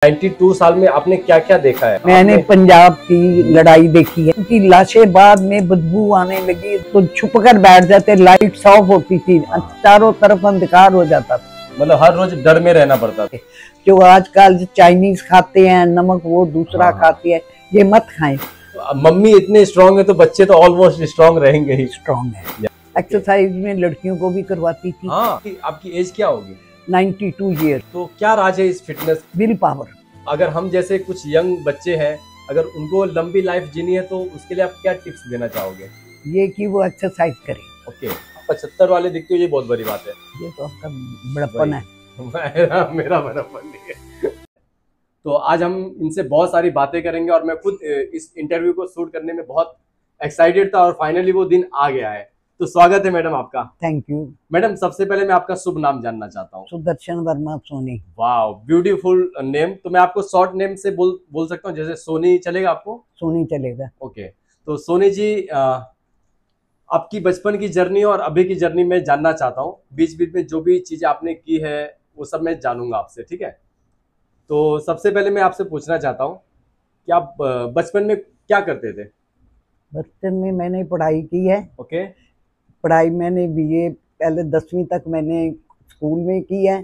92 साल में आपने क्या क्या देखा है? मैंने पंजाब की लड़ाई देखी है, उनकी लाशें बाद में बदबू आने लगी तो छुप कर बैठ जाते, लाइट्स ऑफ होती थी, चारों तरफ अंधकार हो जाता था। मतलब हर रोज डर में रहना पड़ता था। जो आजकल चाइनीज खाते हैं, नमक वो दूसरा खाते हैं, ये मत खाएं। मम्मी इतने स्ट्रांग है तो बच्चे तो ऑलमोस्ट स्ट्रांग रहेंगे ही। स्ट्रांग है। एक्सरसाइज में लड़कियों को भी करवाती थी। हाँ, आपकी एज क्या होगी? 92 ईयर। तो क्या राज है इस फिटनेस? Will power. अगर हम जैसे कुछ यंग बच्चे हैं, अगर उनको लंबी लाइफ जीनी है तो उसके लिए आप क्या टिप्स देना चाहोगे? ये कि वो एक्सरसाइज करें। ओके, 75 वाले दिखते हो, ये बहुत बड़ी बात है। ये तो आपका बड़प्पन है। मेरा बड़प्पन नहीं है। तो आज हम इनसे बहुत सारी बातें करेंगे और मैं खुद इस इंटरव्यू को शूट करने में बहुत एक्साइटेड था और फाइनली वो दिन आ गया है। तो स्वागत है मैडम आपका। थैंक यू मैडम, सबसे पहले मैं आपका शुभ नाम जानना चाहता हूँ। सुदर्शन वर्मा सोनी। वाह, ब्यूटीफुल नेम। तो मैं आपको शॉर्ट नेम से बोल सकता हूँ, जैसे सोनी चलेगा आपको? सोनी चलेगा। ओके, तो सोनी जी, आपकी बचपन की जर्नी और अभी की जर्नी में जानना चाहता हूँ। बीच बीच में जो भी चीजें आपने की है वो सब मैं जानूंगा आपसे, ठीक है? तो सबसे पहले मैं आपसे पूछना चाहता हूँ कि आप बचपन में क्या करते थे? बचपन में मैंने पढ़ाई की है। ओके। पढ़ाई मैंने बीए पहले 10वीं तक मैंने स्कूल में की है।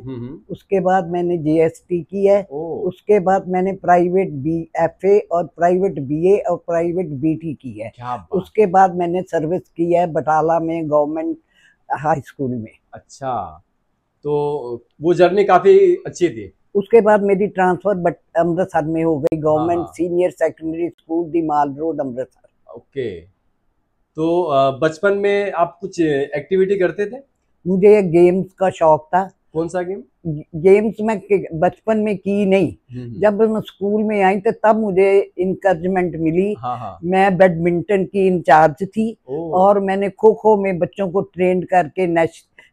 उसके बाद मैंने जीएसटी की है। उसके बाद मैंने प्राइवेट बीएफए और प्राइवेट बीए और प्राइवेट बीटी की है। उसके बाद मैंने सर्विस की है बटाला में गवर्नमेंट हाई स्कूल में। अच्छा, तो वो जर्नी काफी अच्छी थी। उसके बाद मेरी ट्रांसफर अमृतसर में हो गई, गवर्नमेंट सीनियर सेकेंडरी स्कूल दी माल रोड अमृतसर। ओके, तो बचपन में आप कुछ एक्टिविटी करते थे? मुझे गेम्स का शौक था। कौन सा गेम? गेम्स में बचपन में की नहीं, जब मैं स्कूल में आई तो तब मुझे इंकरेजमेंट मिली। मैं बैडमिंटन की इंचार्ज थी और मैंने खो खो में बच्चों को ट्रेन करके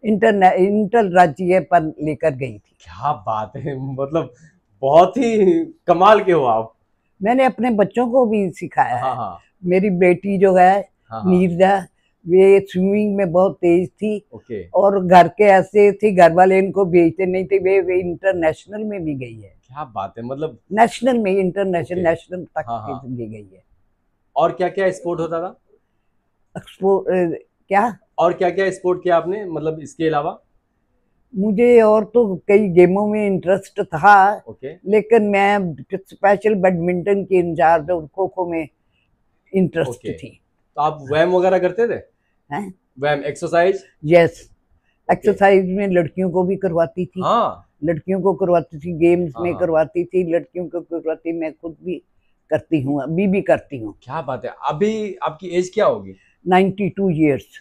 इंटर राज्य पर लेकर गई थी। क्या बात है, मतलब बहुत ही कमाल के हो आप। मैंने अपने बच्चों को भी सिखाया है। मेरी बेटी जो है नीरजा, वे स्विमिंग में बहुत तेज थी। और घर के ऐसे थे, घर वाले इनको भेजते नहीं थे, वे इंटरनेशनल में भी गई है। क्या बात है, मतलब नेशनल में इंटरनेशनल नेशनल तक भी गई है। और क्या क्या स्पोर्ट होता था? क्या और क्या क्या स्पोर्ट किया आपने, मतलब इसके अलावा? मुझे और तो कई गेमों में इंटरेस्ट था। लेकिन मैं स्पेशल बैडमिंटन की इंचार्ज और खो खो में इंटरेस्ट थी। तो आप व्यायाम वगैरह करते थे? व्यायाम, एक्सरसाइज? यस, एक्सरसाइज में लड़कियों को भी करवाती थी। लड़कियों को करवाती थी, गेम्स में करवाती थी, लड़कियों को करवाती, मैं खुद भी करती हूँ, अभी भी करती हूँ। क्या बात है। अभी आपकी एज क्या होगी? 92 ईयर्स।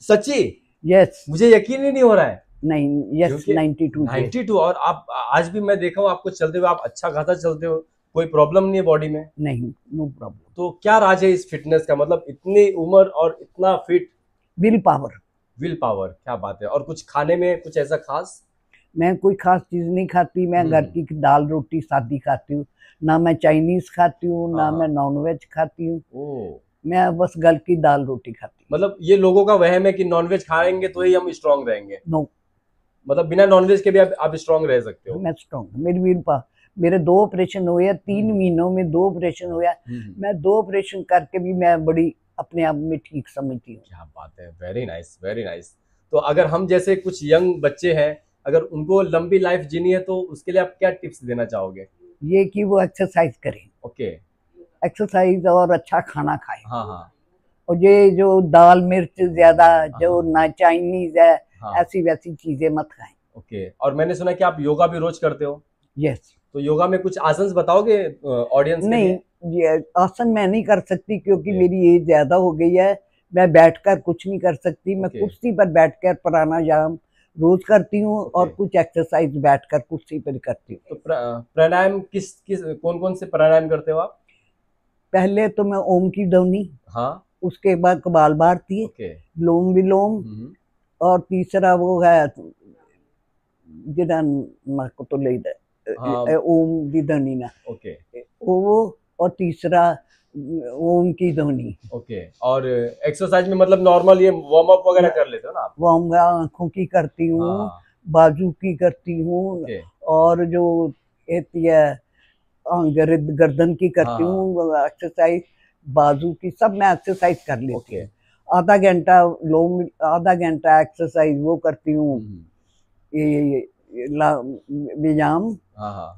सच्ची? यस। मुझे यकीन ही नहीं हो रहा है। नहीं, यस, 92। और आप आज भी मैं देखा हूँ आपको चलते हुए, आप अच्छा खासा चलते हो, कोई प्रॉब्लम नहीं है बॉडी में? नहीं, नो प्रॉब्लम। तो क्या राज है इस फिटनेस का, मतलब इतनी उम्र और इतना fit? Will power. Will power, क्या बात है। और कुछ खाने में कुछ ऐसा खास? मैं कोई खास चीज नहीं खाती, मैं घर की दाल रोटी सादी खाती हूँ। ना मैं चाइनीज खाती हूँ, ना मैं नॉनवेज खाती हूँ। मैं बस घर की दाल रोटी खाती हूँ। मतलब ये लोगों का वहम है कि नॉनवेज खाएंगे तो ही हम स्ट्रांग रहेंगे। नो, मतलब बिना नॉनवेज के भी आप स्ट्रांग रह सकते हो। मैं स्ट्रांग, मेरी विल पावर। मेरे 2 ऑपरेशन हुए, 3 महीनों में 2 ऑपरेशन हुआ। मैं 2 ऑपरेशन करके भी मैं बड़ी अपने आप में ठीक समझती हूँ। क्या बात है, वेरी नाइस, वेरी नाइस। तो अगर हम जैसे कुछ यंग बच्चे हैं, अगर उनको लंबी लाइफ जीनी है तो उसके लिए आप क्या टिप्स देना चाहोगे? ये कि वो एक्सरसाइज करें। ओके, एक्सरसाइज और अच्छा खाना खाएं। और ये जो दाल मिर्च ज्यादा, जो ना चाइनीज है, ऐसी वैसी चीजें मत खाएं। ओके, और मैंने सुना कि आप योगा भी रोज करते हो? यस। तो योगा में कुछ आसन बताओगे ऑडियंस के लिए? नहीं, ये आसन मैं नहीं कर सकती क्योंकि मेरी एज ज्यादा हो गई है। मैं बैठकर कुछ नहीं कर सकती। मैं कुर्सी पर बैठकर प्राणायाम रोज करती हूँ और कुछ एक्सरसाइज बैठकर कुर्सी पर करती हूँ। तो प्राणायाम कौन कौन से प्राणायाम करते हो आप? पहले तो मैं ओम की ध्वनि, उसके बाद कपाल भारती, लोम विलोम, और तीसरा वो है जिदा को तो ले ओम की ध्वनि ना। वो, और तीसरा ओम की ध्वनि। ओके, और एक्सरसाइज में मतलब नॉर्मल ये वार्म अप वगैरह कर लेते हो ना आप? वार्म आंखों की करती हूँ, बाजू की करती हूँ, और जो है गर्दन की करती हूँ एक्सरसाइज, बाजू की सब मैं एक्सरसाइज कर लेती हूँ। आधा घंटा लोग, आधा घंटा एक्सरसाइज वो करती हूँ, ये व्यायाम,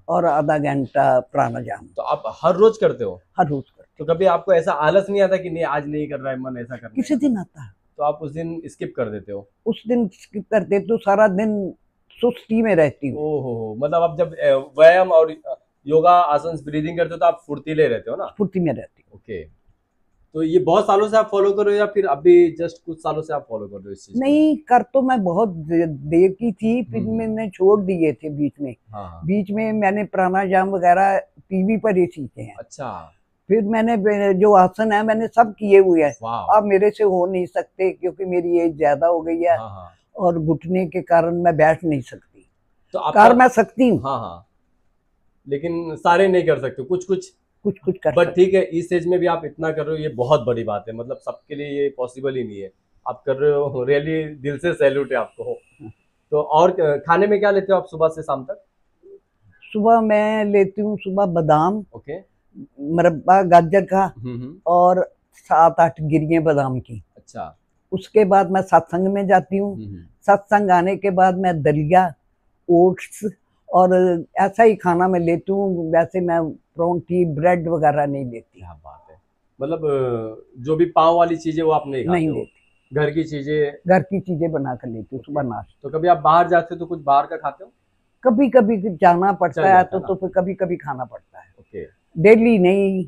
और आधा घंटा प्राणायाम। तो आप हर रोज करते हो? हर रोज करते। तो कभी आपको ऐसा आलस नहीं आता कि नहीं आज नहीं कर रहा है मन, ऐसा करना? किसी दिन आता है तो आप उस दिन स्किप कर देते हो? उस दिन स्किप कर देती हूँ, सारा दिन सुस्ती में रहती हूँ। ओहो, मतलब आप जब व्यायाम और योगा आसन ब्रीदिंग करते हो तो आप फुर्तीले रहते हो ना? फुर्ती में रहती हूँ। ओके, तो ये बहुत सालों से आप फॉलो कर रहे हो या फिर अभी जस्ट कुछ सालों से आप फॉलो कर रहे हो इस चीज? नहीं, कर तो मैं बहुत देर की थी, फिर मैंने छोड़ दिए थे बीच में। बीच में मैंने प्राणायाम वगैरह टीवी पर ही सीखे हैं। अच्छा। फिर मैंने जो आसन है मैंने सब किए हुए हैं। अब मेरे से हो नहीं सकते क्योंकि मेरी एज ज्यादा हो गई है और घुटने के कारण मैं बैठ नहीं सकती। तो कर मैं सकती हूँ, लेकिन सारे नहीं कर सकते, कुछ कुछ कर। बट ठीक है, इस एज में भी आप इतना कर रहे हो, ये बहुत बड़ी बात है। मतलब सबके लिए ये पॉसिबल ही नहीं है, आप कर रहे हो, रियली दिल से सैल्यूट है आपको। तो और खाने में क्या लेते हो आप सुबह से शाम तक? सुबह मैं लेती हूँ सुबह बादाम, ओके, मुरब्बा गाजर का, और 7-8 गिरियां बादाम की। अच्छा। उसके बाद मैं सत्संग में जाती हूँ। सत्संग आने के बाद मैं दलिया, ओट्स और ऐसा ही खाना मैं लेती हूँ। वैसे मैं परोंठी ब्रेड वगैरह नहीं लेती। क्या बात है, मतलब जो भी पाव वाली चीजें वो आप नहीं लेती? घर की चीजें बना कर लेती हूँ सुबह नाश्ता। तो कभी आप बाहर जाते हो तो कुछ बाहर का खाते हो? कभी कभी जाना पड़ता है तो फिर कभी कभी खाना पड़ता है। ओके, डेली नहीं।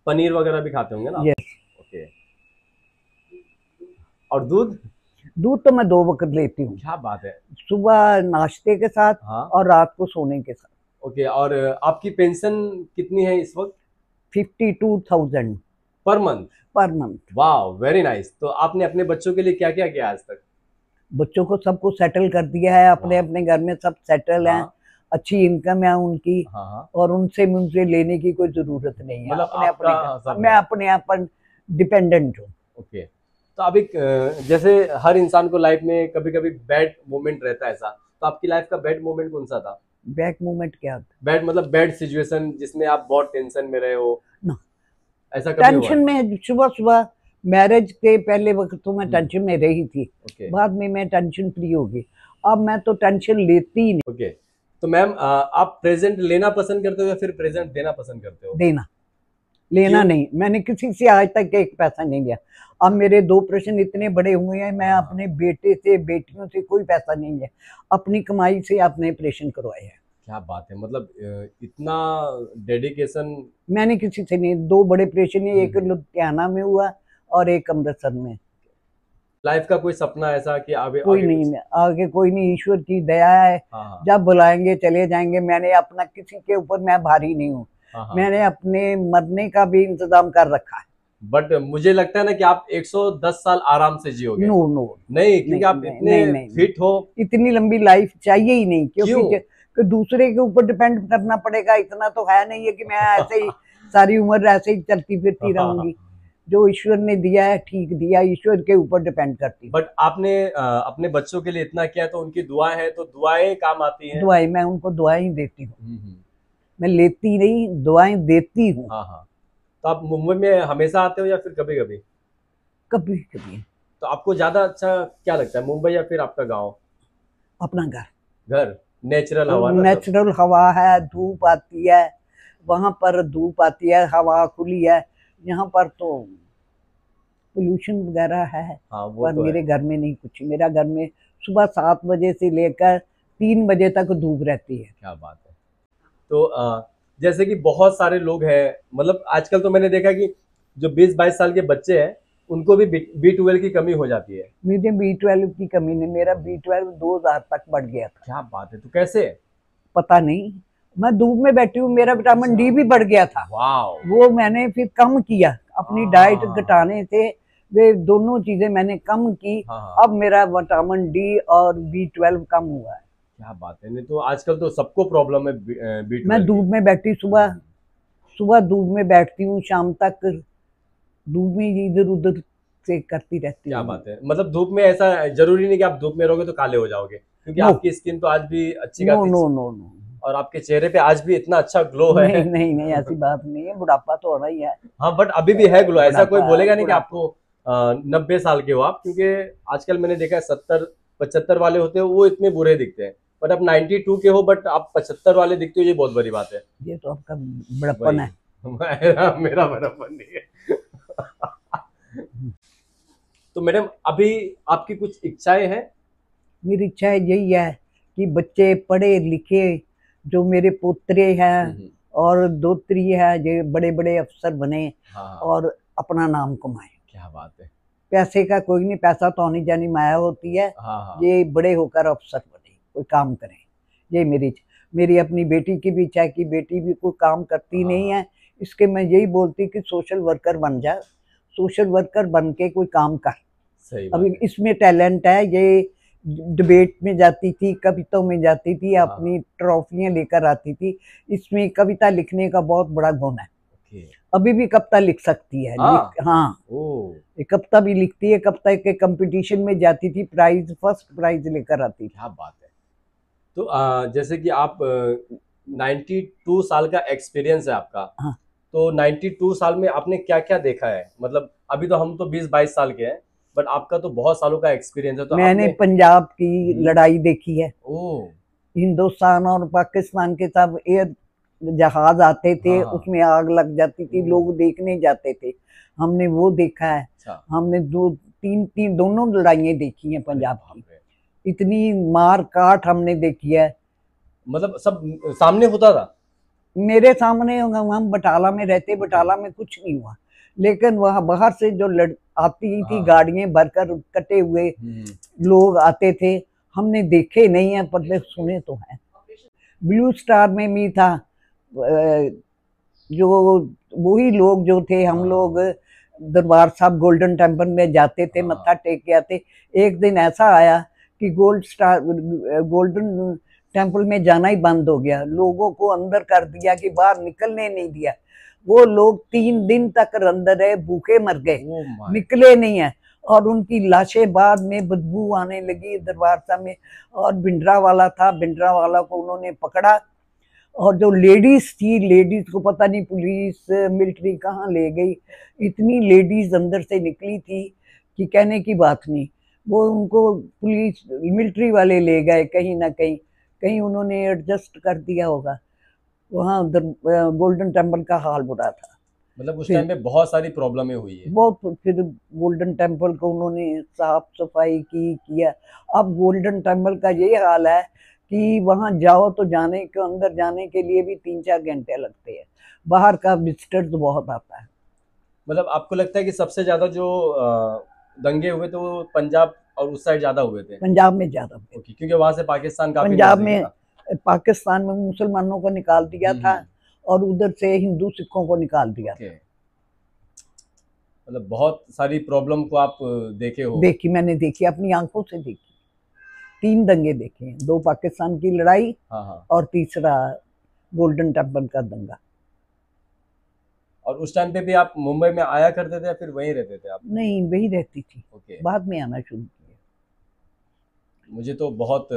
पनीर वगैरह भी खाते होंगे ना? यस। ओके, और दूध तो मैं 2 वक्त लेती हूँ। क्या बात है, सुबह नाश्ते के साथ और रात को सोने के साथ। ओके, और आपकी पेंशन कितनी है इस वक्त? 52,000 पर मंथ? Per month. वाह, वेरी नाइस। तो आपने अपने बच्चों के लिए क्या क्या किया आज तक? बच्चों को सबको सेटल कर दिया है, अपने अपने घर में सब सेटल हैं, अच्छी इनकम है उनकी, और उनसे मुझे लेने की कोई जरूरत नहीं है। मतलब मैं अपने आप पर डिपेंडेंट हूँ। ओके, तो अभी जैसे हर इंसान को लाइफ में कभी कभी बैड मोमेंट रहता है, ऐसा तो आपकी लाइफ का बैड मोमेंट कौन सा था? बैड मोमेंट क्या था? बैड मतलब बैड सिचुएशन जिसमें आप बहुत टेंशन में रहे हो ना? ऐसा कभी टेंशन में सुबह मैरिज के पहले वक्त तो मैं टेंशन में रही थी। बाद में मैं टेंशन फ्री हो गई। अब मैं तो टेंशन लेती ही नहीं। ओके, तो मैम आप प्रेजेंट लेना पसंद करते हो या फिर प्रेजेंट देना पसंद करते हो? देना, लेना नहीं। मैंने किसी से आज तक एक पैसा नहीं लिया। अब मेरे 2 ऑपरेशन इतने बड़े हुए हैं, मैं अपने बेटे से बेटियों से कोई पैसा नहीं लिया, अपनी कमाई से अपने ऑपरेशन करवाए हैं। क्या बात है, मतलब इतना डेडिकेशन। मैंने किसी से नहीं, 2 बड़े ऑपरेशन, एक लुधियाना में हुआ और एक अमृतसर में। लाइफ का कोई सपना ऐसा कि कोई नहीं, आगे कोई नहीं, ईश्वर की दया है। जब बुलाएंगे चले जाएंगे। मैंने अपना किसी के ऊपर मैं भारी नहीं हूँ। मैंने अपने मरने का भी इंतजाम कर रखा है। बट मुझे लगता है ना कि आप 110 साल आराम से जियोगे। नो नहीं, क्योंकि आप इतने फिट हो। इतनी लंबी लाइफ चाहिए ही नहीं, क्योंकि दूसरे के ऊपर डिपेंड करना पड़ेगा। इतना तो है नहीं है कि मैं ऐसे ही सारी उम्र ऐसे ही चलती फिरती रहूंगी। जो ईश्वर ने दिया है ठीक दिया, ईश्वर के ऊपर डिपेंड करती है। बट आपने अपने बच्चों के लिए इतना किया, तो उनकी दुआएं हैं, तो दुआएं काम आती हैं। दुआएं, मैं उनको दुआएं देती हूँ। मैं लेती नहीं, दुआएं देती हूँ। तो आप मुंबई में हमेशा आते हो या फिर कभी कभी? कभी कभी। तो आपको ज्यादा अच्छा क्या लगता है, मुंबई या फिर आपका गाँव? अपना घर। नेचुरल हवा। नेचुरल हवा है, धूप आती है, वहां पर धूप आती है, हवा खुली है। यहाँ पर तो पोल्यूशन वगैरह है। पर तो मेरे घर में नहीं कुछ। मेरा घर में सुबह 7 बजे से लेकर 3 बजे तक धूप रहती है। क्या बात है। तो जैसे कि बहुत सारे लोग हैं, मतलब आजकल तो मैंने देखा कि जो 20-22 साल के बच्चे हैं उनको भी B12 की कमी हो जाती है। मुझे B12 की कमी नहीं, मेरा B12 2000 तक बढ़ गया था। क्या बात है, तो कैसे? पता नहीं, मैं धूप में बैठी हूँ, मेरा विटामिन डी भी बढ़ गया था। वो मैंने फिर कम किया, अपनी डाइट घटाने से वे दोनों चीजें मैंने कम की। अब मेरा विटामिन डी और B12 कम हुआ है। क्या बात है, नहीं तो आजकल तो सबको प्रॉब्लम है B12। मैं धूप में बैठी, सुबह धूप में बैठती हूँ, शाम तक धूप में इधर उधर से करती रहती हूँ। क्या बात है, मतलब धूप में ऐसा जरूरी नहीं कि आप धूप में रहोगे तो काले हो जाओगे, क्योंकि आपकी स्किन तो आज भी अच्छी नो। और आपके चेहरे पे आज भी इतना अच्छा ग्लो है। नहीं नहीं नहीं, ऐसी बात नहीं है, बुढ़ापा तो होना ही है। हाँ, बट अभी भी है ग्लो, ऐसा कोई बोलेगा नहीं कि बुढ़ापा। आपको 90 साल के हो आप, क्योंकि आजकल मैंने देखा है 70-75 वाले होते हैं वो इतने बुरे दिखते हैं, बट आप 92 के हो बट आप 75 वाले दिखते हो, ये बहुत बड़ी बात है। ये तो आपका बड़प्पन है। मेरा बड़प्पन नहीं है। तो मैडम अभी आपकी कुछ इच्छाएं हैं? मेरी इच्छा यही है कि बच्चे पढ़े लिखे, जो मेरे पोतरे हैं और दोत्री है, ये बड़े बड़े अफसर बने। हाँ। और अपना नाम कमाए। क्या बात है। पैसे का कोई नहीं, पैसा तो आनी जानी माया होती है। हाँ। ये बड़े होकर अफसर बने, कोई काम करें, ये मेरी अपनी बेटी की भी इच्छा है कि बेटी भी कोई काम करती नहीं है, इसके मैं यही बोलती कि सोशल वर्कर बन जा, सोशल वर्कर बन के कोई काम कर। सही बात। अभी इसमें टैलेंट है, ये डिबेट में जाती थी, कविताओं में जाती थी, अपनी ट्रॉफियां लेकर आती थी, इसमें कविता लिखने का बहुत बड़ा गुण है। अभी भी कविता लिख सकती है। हाँ, कविता भी लिखती है, कविता के कंपटीशन में जाती थी, फर्स्ट प्राइज लेकर आती थी। क्या बात है। तो जैसे कि आप 92 साल का एक्सपीरियंस है आपका। हाँ। तो 92 साल में आपने क्या क्या देखा है? मतलब अभी तो हम तो 20-22 साल के हैं, बट आपका तो बहुत सालों का एक्सपीरियंस है। तो मैंने पंजाब की लड़ाई देखी है। हिंदुस्तान और पाकिस्तान के सब एयर जहाज आते थे। हाँ। उसमें आग लग जाती थी, लोग देखने जाते थे, हमने वो देखा है। अच्छा। हमने तीन दोनों लड़ाइयाँ देखी हैं पंजाब की, इतनी मार काट हमने देखी है। मतलब सब सामने होता था? मेरे सामने, हम बटाला में रहते, बटाला में कुछ नहीं हुआ, लेकिन वहाँ बाहर से जो आती थी गाड़ियां भरकर, कटे हुए लोग आते थे, हमने देखे नहीं है पर सुने तो हैं। ब्लू स्टार में भी था, जो वही लोग जो थे, हम लोग दरबार साहब गोल्डन टेम्पल में जाते थे, मत्था टेक के आते। एक दिन ऐसा आया कि गोल्डन टेम्पल में जाना ही बंद हो गया, लोगों को अंदर कर दिया कि बाहर निकलने नहीं दिया। वो लोग 3 दिन तक अंदर रहे, भूखे मर गए, निकले नहीं है। और उनकी लाशें बाद में बदबू आने लगी दरबार साहब में। और भिंडरा वाला था, भिंडरा वाला को उन्होंने पकड़ा, और जो लेडीज थी, लेडीज को पता नहीं पुलिस मिलिट्री कहाँ ले गई, इतनी लेडीज अंदर से निकली थी कि कहने की बात नहीं। वो उनको पुलिस मिलिट्री वाले ले गए, कहीं ना कहीं उन्होंने एडजस्ट कर दिया होगा। वहाँ गोल्डन टेम्पल का हाल बुरा था। मतलब उस टाइम पे बहुत सारी प्रॉब्लमें हुई है। बहुत। फिर गोल्डन टेम्पल को उन्होंने साफ सफाई किया। अब गोल्डन टेम्पल का यही हाल है कि वहाँ जाओ तो अंदर जाने के लिए भी 3-4 घंटे लगते हैं, बाहर का विजिटर्स बहुत आता है। मतलब आपको लगता है कि सबसे ज्यादा जो दंगे हुए थे वो पंजाब और उस साइड ज्यादा हुए थे? पंजाब में ज्यादा हुए, क्योंकि वहां से पाकिस्तान काफी पंजाब में पाकिस्तान में मुसलमानों को निकाल दिया था और उधर से हिंदू सिखों को निकाल दिया था। मतलब बहुत सारी प्रॉब्लम को आप देखे हो? देखी, मैंने देखी, अपनी आंखों से देखी। 3 दंगे देखे हैं, 2 पाकिस्तान की लड़ाई और तीसरा गोल्डन टेम्पल का दंगा। और उस टाइम पे भी आप मुंबई में आया करते थे या फिर वहीं रहते थे आप? नहीं, वहीं रहती थी। बाद में आना शुरू किया। मुझे तो बहुत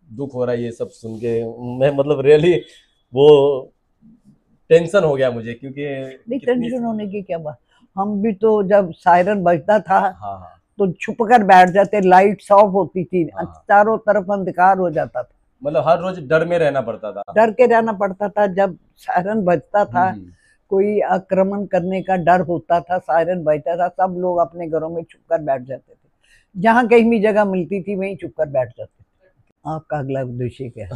दुख हो रहा है ये सब सुन के, मैं मतलब रियली वो टेंशन हो गया मुझे, क्योंकि नहीं टेंशन होने की क्या बात। हम भी तो जब सायरन बजता था तो छुप कर बैठ जाते, लाइट्स ऑफ होती थी, चारों तरफ अंधकार हो जाता था। मतलब हर रोज डर में रहना पड़ता था? डर के रहना पड़ता था। जब सायरन बजता था, कोई आक्रमण करने का डर होता था, सायरन बजता था, सब लोग अपने घरों में छुप कर बैठ जाते थे। जहाँ कहीं भी जगह मिलती थी वहीं छुप कर बैठ जाते थे। आपका अगला उद्देश्य क्या है?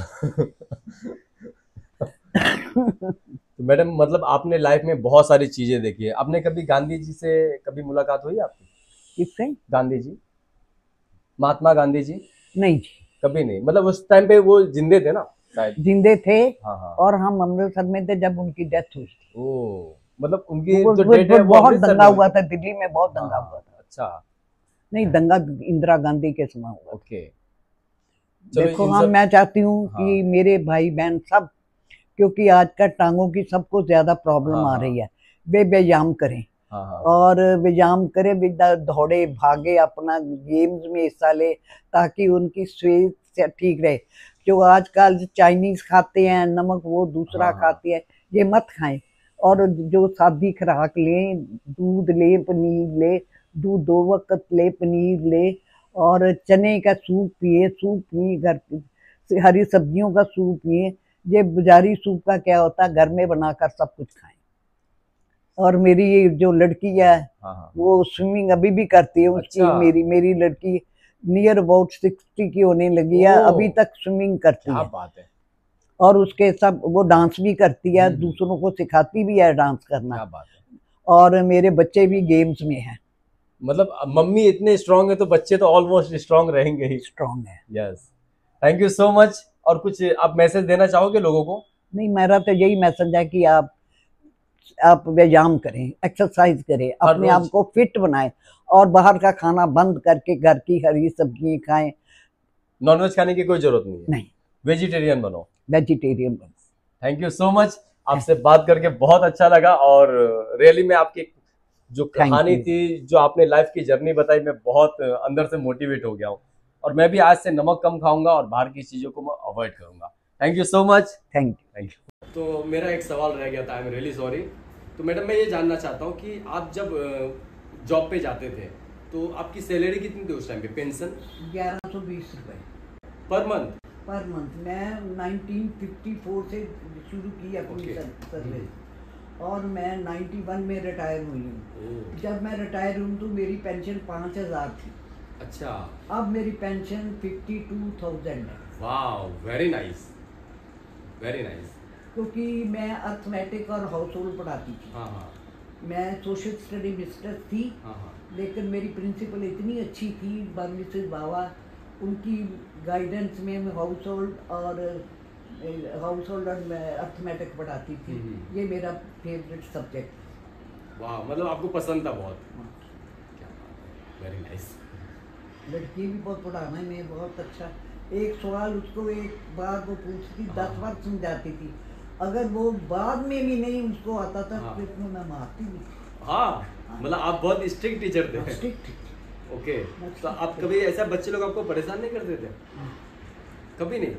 तो मैडम मतलब आपने लाइफ में बहुत सारी चीजें देखी है, आपने कभी गांधी जी से कभी मुलाकात हुई आपकी? किससे? गांधी जी, महात्मा गांधी जी? नहीं जी, कभी नहीं। मतलब उस टाइम पे वो जिंदे थे ना? शायद जिंदे थे। और हम अमृतसर में थे जब उनकी डेथ हुई थी। मतलब उनकी जो डेथ है बहुत दंगा हुआ था दिल्ली में, बहुत दंगा हुआ था। अच्छा। नहीं, दंगा इंदिरा गांधी के समय हुआ। ओके। देखो मैं चाहती हूँ कि मेरे भाई बहन सब, क्योंकि आज का टांगों की सबको ज्यादा प्रॉब्लम आ रही है, वे व्यायाम करें। और व्यायाम करें, दौड़े भागे, अपना गेम्स में हिस्सा ले, ताकि उनकी ठीक रहे। जो आजकल चाइनीज खाते हैं, नमक वो दूसरा खाते हैं, ये मत खाएं। और जो सादी खुराक लें, दूध ले, पनीर ले, दूध 2 वक्त ले, पनीर ले, और चने का सूप पिए, घर हरी सब्जियों का सूप पिए। ये बाजारी सूप का क्या होता है, घर में बनाकर सब कुछ खाएं। और मेरी ये जो लड़की है वो स्विमिंग अभी भी करती है। उसकी मेरी लड़की नियर अबाउट 60 की होने लगी है, अभी तक स्विमिंग करती है। बात है। और उसके सब वो डांस भी करती है, दूसरों को सिखाती भी है डांस करना। क्या बात है। और मेरे बच्चे भी गेम्स में हैं। मतलब मम्मी इतने स्ट्रांग है तो बच्चे तो ऑलमोस्ट स्ट्रांग रहेंगे ही। स्ट्रांग है। Yes, thank you so much. और कुछ आप मैसेज देना चाहोगे लोगों को? नहीं, मेरा तो यही मैसेज है कि आप व्यायाम करें, एक्सरसाइज करें, अपने आप को फिट बनाएं, और बाहर का खाना बंद करके घर की हरी सब्जियां खाएं। नॉनवेज खाने की कोई जरूरत नहीं है। नहीं, वेजिटेरियन बनो। वेजिटेरियन बनो। थैंक यू सो मच, आपसे बात करके बहुत अच्छा लगा। और रियली में आपकी जो कहानी थी, जो आपने लाइफ की जर्नी बताई, मैं बहुत अंदर से मोटिवेट हो गया हूँ। और मैं भी आज से नमक कम खाऊंगा और बाहर की चीजों को मैं अवॉइड करूंगा। Thank you so much. Thank you. तो मेरा एक सवाल रह गया था, आई एम रियली सॉरी। तो मैडम, मैं ये जानना चाहता हूँ कि आप जब जॉब पे जाते थे तो आपकी सैलरी कितनी थी उस टाइम पे? पेंशन 1120 रुपए पर मंथ? Per month. मैं 1954 से शुरू की अपनी सर्विस, और मैं 91 में रिटायर हुई हूँ। जब मैं रिटायर हुई तो मेरी पेंशन 5000 थी। अच्छा। अब मेरी पेंशन 52,000 है। वाह, वेरी नाइस, वेरी नाइस। क्योंकि मैं अर्थमेटिक और हाउस होल्ड पढ़ाती थी। मैं सोशल स्टडी मिस्टर थी। लेकिन मेरी प्रिंसिपल इतनी अच्छी थी, मिसेस बाबा, उनकी गाइडेंस में मैं हाउस होल्ड और अर्थमेटिक पढ़ाती थी। ये मेरा फेवरेट सब्जेक्ट। वाह, मतलब आपको पसंद था बहुत। क्या बात है, वेरी नाइस। लड़की भी बहुत पढ़ाने में बहुत अच्छा। एक सवाल उसको एक बार वो पूछती, 10 बार समझाती थी, अगर वो बाद में भी नहीं उसको आता था तो मैं मारती नहीं। मतलब आप बहुत स्ट्रिक्ट टीचर थे। स्ट्रिक्ट। ओके। तो आप कभी ऐसा बच्चे लोग आपको परेशान नहीं करते थे? कभी नहीं?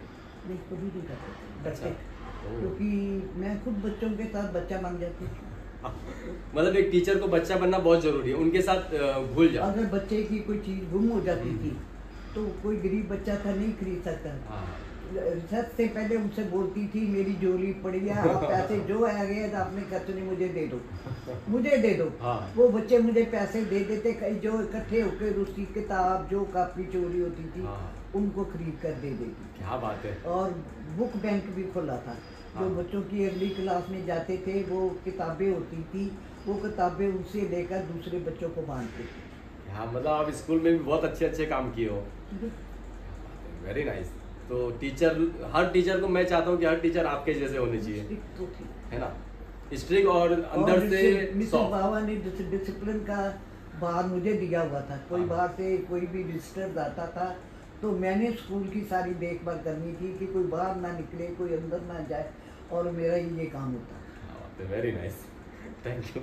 नहीं, कभी नहीं करते थे। क्योंकि मैं खुद बच्चों के साथ बच्चा बन जाती थी। मतलब एक टीचर को बच्चा बनना बहुत जरूरी है, उनके साथ घुल जाओ। अगर बच्चे की कोई चीज गुम हो जाती थी तो कोई गरीब बच्चा था नहीं खरीद सकता। रिसर्च से पहले उनसे बोलती थी, मेरी झोली पड़ी है, आप पैसे जो आ गए तो आपने खर्चने मुझे दे दो, मुझे दे दो। वो बच्चे मुझे पैसे दे देते, कई जो इकट्ठे होकर उसकी किताब जो कापी चोरी होती थी उनको खरीद कर दे देती। क्या बात है। और बुक बैंक भी खुला था। जो बच्चों की अगली क्लास में जाते थे वो किताबें होती थी, वो किताबें उनसे लेकर दूसरे बच्चों को बांटते थे। हाँ, मतलब आप स्कूल में भी बहुत अच्छे काम किए हो। Very nice. तो टीचर, हर टीचर को मैं चाहता हूँ कि हर टीचर आपके जैसे होने चाहिए, है ना? स्ट्रिक्ट और अंदर से मिसेस बाबा ने डिसिप्लिन का बाहर मुझे दिया हुआ था। कोई बाहर से कोई भी विजिटर आता था तो मैंने स्कूल की सारी देखभाल करनी थी कि कोई बाहर ना निकले, कोई अंदर ना जाए, और मेरा ये काम होता। Very nice, thank you.